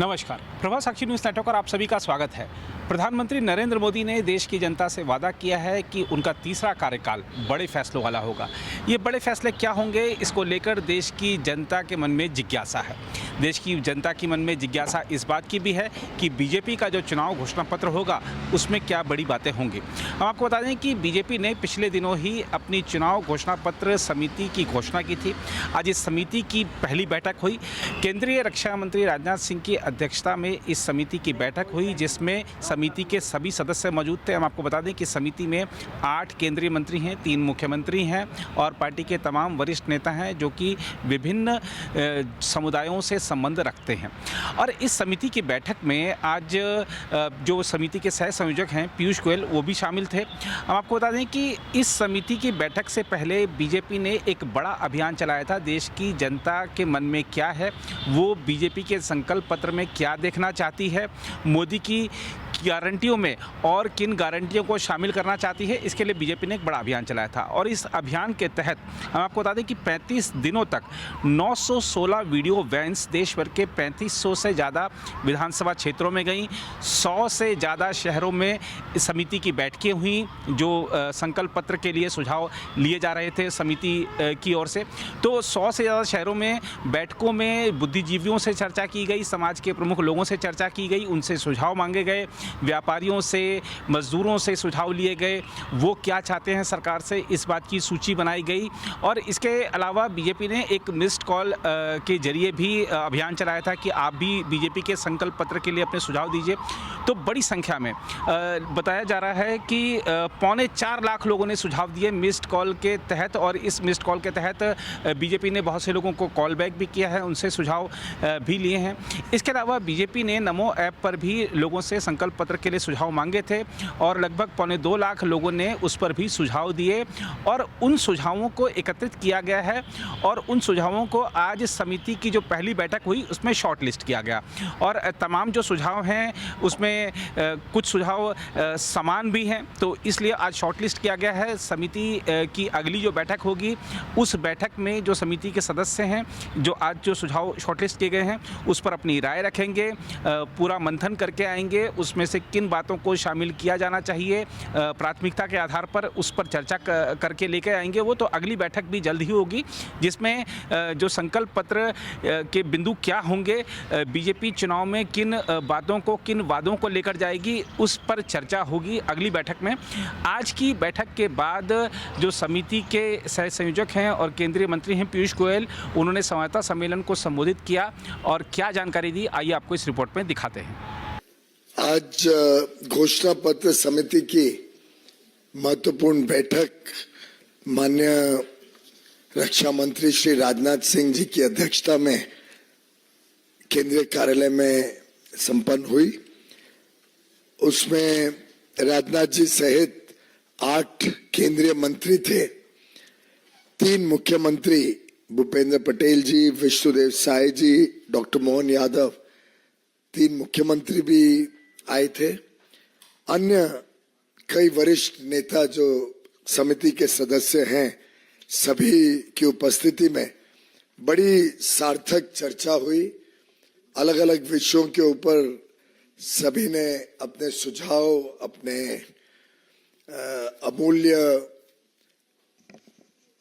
नमस्कार, प्रभा साक्षी news network पर आप सभी का स्वागत है। प्रधानमंत्री नरेंद्र मोदी ने देश की जनता से वादा किया है कि उनका तीसरा कार्यकाल बड़े फैसलों वाला होगा। ये बड़े फैसले क्या होंगे, इसको लेकर देश की जनता के मन में जिज्ञासा है। देश की जनता के मन में जिज्ञासा इस बात की भी है कि बीजेपी का जो चुनाव घोषणा पत्र होगा, उसमें क्या बड़ी बातें होंगी। हम आपको बता दें कि बीजेपी ने पिछले दिनों ही अपनी चुनाव घोषणा पत्र समिति की घोषणा की थी। आज इस समिति की पहली बैठक हुई। केंद्रीय रक्षा मंत्री राजनाथ सिंह की अध्यक्षता में इस समिति की बैठक हुई, जिसमें समिति के सभी सदस्य मौजूद थे। हम आपको बता दें कि समिति में 8 केंद्रीय मंत्री हैं, 3 मुख्यमंत्री हैं और पार्टी के तमाम वरिष्ठ नेता हैं जो कि विभिन्न समुदायों से संबंध रखते हैं। और इस समिति की बैठक में आज जो समिति के सह संयोजक हैं पीयूष गोयल, वो भी शामिल थे। हम आपको बता दें कि इस समिति की बैठक से पहले बीजेपी ने एक बड़ा अभियान चलाया था। देश की जनता के मन में क्या है, वो बीजेपी के संकल्प पत्र में क्या देखना चाहती है, मोदी की गारंटियों में और किन गारंटियों को शामिल करना चाहती है, इसके लिए बीजेपी ने एक बड़ा अभियान चलाया था। और इस अभियान के तहत हम आपको बता दें कि 35 दिनों तक 916 वीडियो वैन्स देश भर के 3500 से ज़्यादा विधानसभा क्षेत्रों में गई। 100 से ज़्यादा शहरों में इस समिति की बैठकें हुई, जो संकल्प पत्र के लिए सुझाव लिए जा रहे थे समिति की ओर से। तो 100 से ज़्यादा शहरों में बैठकों में बुद्धिजीवियों से चर्चा की गई, समाज के प्रमुख लोगों से चर्चा की गई, उनसे सुझाव मांगे गए, व्यापारियों से, मजदूरों से सुझाव लिए गए, वो क्या चाहते हैं सरकार से, इस बात की सूची बनाई गई। और इसके अलावा बीजेपी ने एक मिस्ड कॉल के जरिए भी अभियान चलाया था कि आप भी बीजेपी के संकल्प पत्र के लिए अपने सुझाव दीजिए। तो बड़ी संख्या में बताया जा रहा है कि 4.25 लाख लोगों ने सुझाव दिए मिस्ड कॉल के तहत। और इस मिस्ड कॉल के तहत बीजेपी ने बहुत से लोगों को कॉल बैक भी किया है, उनसे सुझाव भी लिए हैं। इसके अलावा बीजेपी ने नमो ऐप पर भी लोगों से संकल्प पत्र के लिए सुझाव मांगे थे और लगभग 2.25 लाख लोगों ने उस पर भी सुझाव दिए। और उन सुझावों को एकत्रित किया गया है और उन सुझावों को आज समिति की जो पहली बैठक हुई उसमें शॉर्ट लिस्ट किया गया। और तमाम जो सुझाव हैं उसमें कुछ सुझाव समान भी हैं, तो इसलिए आज शॉर्ट लिस्ट किया गया है। समिति की अगली जो बैठक होगी, उस बैठक में जो समिति के सदस्य हैं, जो आज जो सुझाव शॉर्ट लिस्ट किए गए हैं, उस पर अपनी राय रखेंगे, पूरा मंथन करके आएंगे, उसमें से किन बातों को शामिल किया जाना चाहिए प्राथमिकता के आधार पर, उस पर चर्चा करके लेके आएंगे। वो तो अगली बैठक भी जल्द ही होगी, जिसमें जो संकल्प पत्र के बिंदु क्या होंगे, बीजेपी चुनाव में किन बातों को, किन वादों को लेकर जाएगी, उस पर चर्चा होगी अगली बैठक में। आज की बैठक के बाद जो समिति के सह संयोजक हैं और केंद्रीय मंत्री हैं पीयूष गोयल, उन्होंने संवाददाता सम्मेलन को संबोधित किया और क्या जानकारी दी, आइए आपको इस रिपोर्ट में दिखाते हैं। आज घोषणा पत्र समिति की महत्वपूर्ण बैठक माननीय रक्षा मंत्री श्री राजनाथ सिंह जी की अध्यक्षता में केंद्रीय कार्यालय में संपन्न हुई। उसमें राजनाथ जी सहित 8 केंद्रीय मंत्री थे, 3 मुख्यमंत्री भूपेंद्र पटेल जी, विष्णुदेव साय जी, डॉक्टर मोहन यादव, 3 मुख्यमंत्री भी आए थे। अन्य कई वरिष्ठ नेता जो समिति के सदस्य हैं, सभी की उपस्थिति में बड़ी सार्थक चर्चा हुई। अलग अलग विषयों के ऊपर सभी ने अपने सुझाव, अपने अमूल्य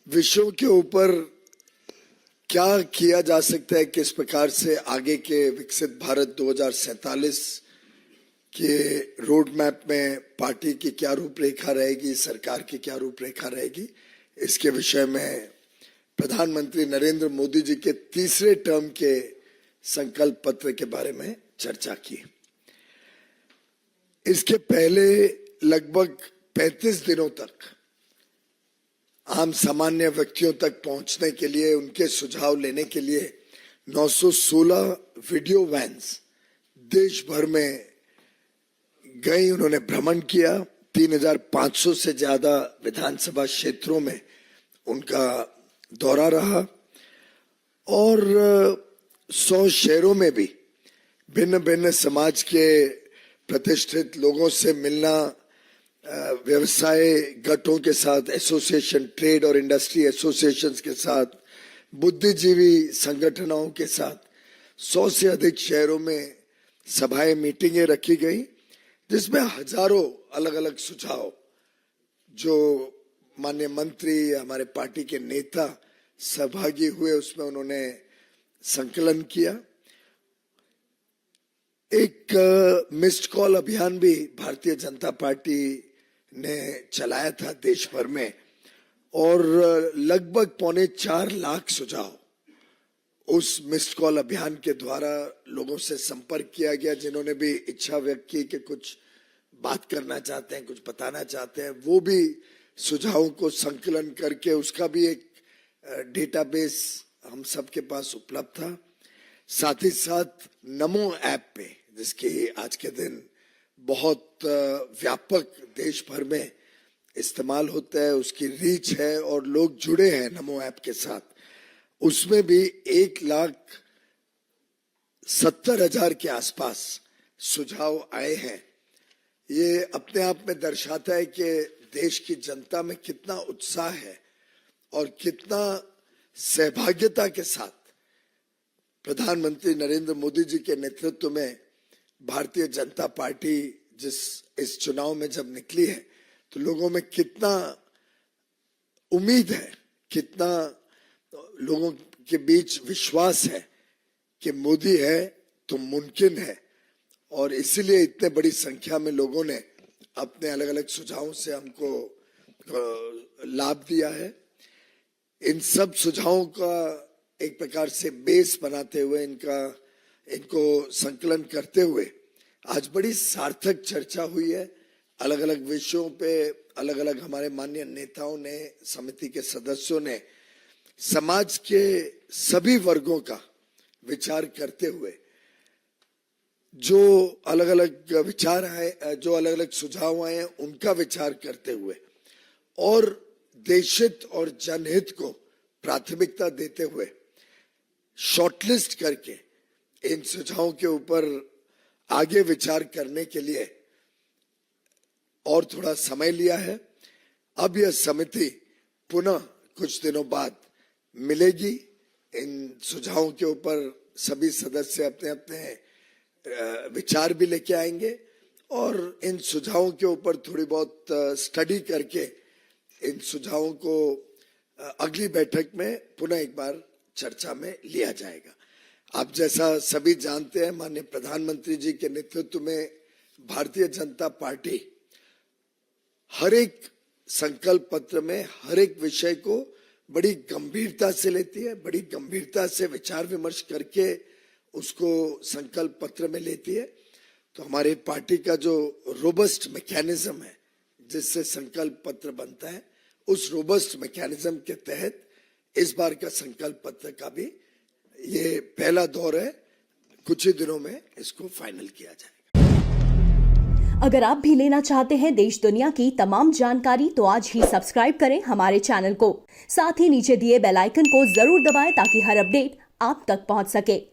विषयों के ऊपर क्या किया जा सकता है, किस प्रकार से आगे के विकसित भारत 2047 के रोड मैप में पार्टी की क्या रूपरेखा रहेगी, सरकार की क्या रूपरेखा रहेगी, इसके विषय में प्रधानमंत्री नरेंद्र मोदी जी के तीसरे टर्म के संकल्प पत्र के बारे में चर्चा की। इसके पहले लगभग 35 दिनों तक आम सामान्य व्यक्तियों तक पहुंचने के लिए, उनके सुझाव लेने के लिए 916 वीडियो वैन्स देश भर में गई। उन्होंने भ्रमण किया। 3500 से ज्यादा विधानसभा क्षेत्रों में उनका दौरा रहा और 100 शहरों में भी भिन्न भिन्न समाज के प्रतिष्ठित लोगों से मिलना, व्यवसाय गठों के साथ, एसोसिएशन, ट्रेड और इंडस्ट्री एसोसिएशंस के साथ, बुद्धिजीवी संगठनों के साथ 100 से अधिक शहरों में सभाएं, मीटिंगें रखी गई जिसमें हजारों अलग अलग सुझाव जो माननीय मंत्री, हमारे पार्टी के नेता सहभागी हुए, उसमें उन्होंने संकलन किया। एक मिस्ड कॉल अभियान भी भारतीय जनता पार्टी ने चलाया था देश भर में और लगभग 4.25 लाख सुझाव उस मिस्ड कॉल अभियान के द्वारा लोगों से संपर्क किया गया। जिन्होंने भी इच्छा व्यक्त की कि कुछ बात करना चाहते हैं, कुछ बताना चाहते हैं, वो भी सुझावों को संकलन करके उसका भी एक डेटाबेस हम सबके पास उपलब्ध था। साथ ही साथ नमो ऐप पे, जिसकी आज के दिन बहुत व्यापक देश भर में इस्तेमाल होता है, उसकी रीच है और लोग जुड़े हैं नमो ऐप के साथ, उसमें भी 1,70,000 के आसपास सुझाव आए हैं। ये अपने आप में दर्शाता है कि देश की जनता में कितना उत्साह है और कितना सहभागिता के साथ प्रधानमंत्री नरेंद्र मोदी जी के नेतृत्व में भारतीय जनता पार्टी इस चुनाव में जब निकली है तो लोगों में कितना उम्मीद है, कितना लोगों के बीच विश्वास है कि मोदी है तो मुमकिन है। और इसीलिए इतने बड़ी संख्या में लोगों ने अपने अलग अलग सुझावों से हमको लाभ दिया है। इन सब सुझावों का एक प्रकार से बेस बनाते हुए, इनको संकलन करते हुए आज बड़ी सार्थक चर्चा हुई है। अलग अलग विषयों पे अलग अलग हमारे माननीय नेताओं ने, समिति के सदस्यों ने समाज के सभी वर्गों का विचार करते हुए जो अलग अलग विचार आए, जो अलग अलग सुझाव आए हैं, उनका विचार करते हुए और देशहित और जनहित को प्राथमिकता देते हुए शॉर्टलिस्ट करके इन सुझावों के ऊपर आगे विचार करने के लिए और थोड़ा समय लिया है। अब यह समिति पुनः कुछ दिनों बाद मिलेगी। इन सुझावों के ऊपर सभी सदस्य अपने अपने विचार भी लेके आएंगे और इन सुझावों के ऊपर थोड़ी बहुत स्टडी करके इन सुझावों को अगली बैठक में पुनः एक बार चर्चा में लिया जाएगा। आप जैसा सभी जानते हैं, माननीय प्रधानमंत्री जी के नेतृत्व में भारतीय जनता पार्टी हर एक संकल्प पत्र में हर एक विषय को बड़ी गंभीरता से लेती है, बड़ी गंभीरता से विचार विमर्श करके उसको संकल्प पत्र में लेती है। तो हमारी पार्टी का जो रोबस्ट मैकेनिज्म है जिससे संकल्प पत्र बनता है, उस रोबस्ट मैकेनिज्म के तहत इस बार का संकल्प पत्र का भी ये पहला दौर है। कुछ ही दिनों में इसको फाइनल किया जाएगा। अगर आप भी लेना चाहते हैं देश दुनिया की तमाम जानकारी तो आज ही सब्सक्राइब करें हमारे चैनल को। साथ ही नीचे दिए बेल आइकन को जरूर दबाएं ताकि हर अपडेट आप तक पहुंच सके।